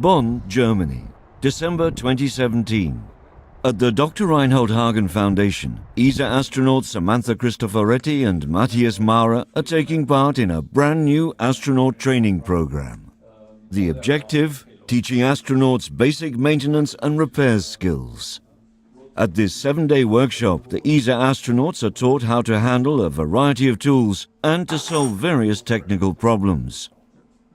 Bonn, Germany, December 2017. At the Dr. Reinold-Hagen Foundation, ESA astronauts Samantha Cristoforetti and Matthias Maurer are taking part in a brand new astronaut training program. The objective? Teaching astronauts basic maintenance and repairs skills. At this 7-day workshop, the ESA astronauts are taught how to handle a variety of tools and to solve various technical problems.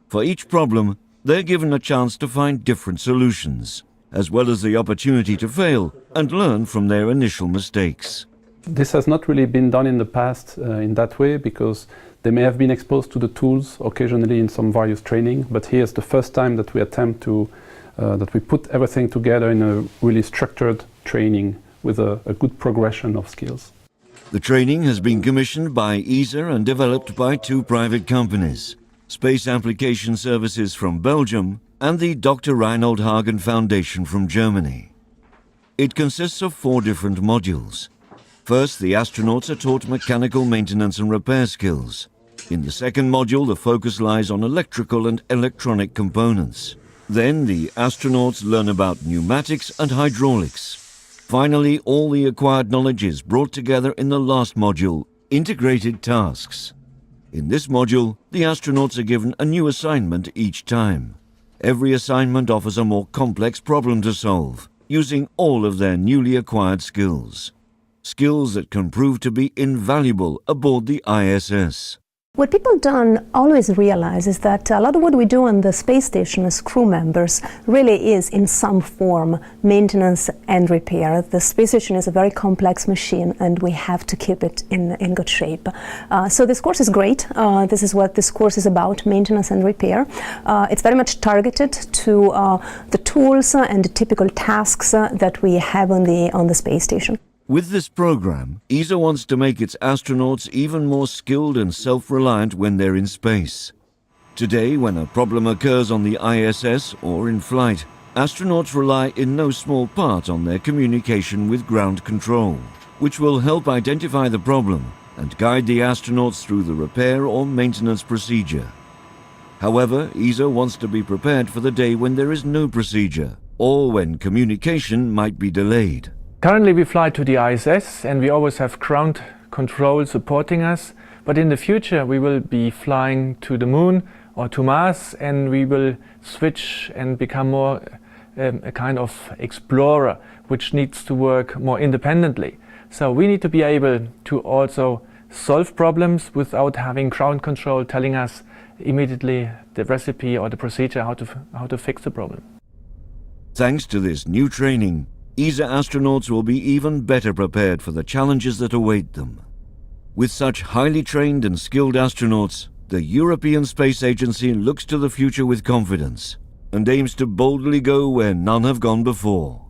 For each problem, they're given a chance to find different solutions, as well as the opportunity to fail and learn from their initial mistakes. This has not really been done in the past in that way, because they may have been exposed to the tools occasionally in some various training, but here's the first time that we attempt to, that we put everything together in a really structured training with a good progression of skills. The training has been commissioned by ESA and developed by 2 private companies, Space Application Services from Belgium and the Dr. Reinold-Hagen Foundation from Germany. It consists of 4 different modules. First, the astronauts are taught mechanical maintenance and repair skills. In the second module, the focus lies on electrical and electronic components. Then, the astronauts learn about pneumatics and hydraulics. Finally, all the acquired knowledge is brought together in the last module, Integrated Tasks. In this module, the astronauts are given a new assignment each time. Every assignment offers a more complex problem to solve, using all of their newly acquired skills. Skills that can prove to be invaluable aboard the ISS. What people don't always realize is that a lot of what we do on the space station as crew members really is in some form maintenance and repair. The space station is a very complex machine and we have to keep it in good shape. So this course is great. This is what this course is about, maintenance and repair. It's very much targeted to the tools and the typical tasks that we have on the space station. With this program, ESA wants to make its astronauts even more skilled and self-reliant when they're in space. Today, when a problem occurs on the ISS or in flight, astronauts rely in no small part on their communication with ground control, which will help identify the problem and guide the astronauts through the repair or maintenance procedure. However, ESA wants to be prepared for the day when there is no procedure, or when communication might be delayed. Currently we fly to the ISS and we always have ground control supporting us, but in the future we will be flying to the Moon or to Mars, and we will switch and become more a kind of explorer which needs to work more independently. So we need to be able to also solve problems without having ground control telling us immediately the recipe or the procedure how to fix the problem. Thanks to this new training, ESA astronauts will be even better prepared for the challenges that await them. With such highly trained and skilled astronauts, the European Space Agency looks to the future with confidence and aims to boldly go where none have gone before.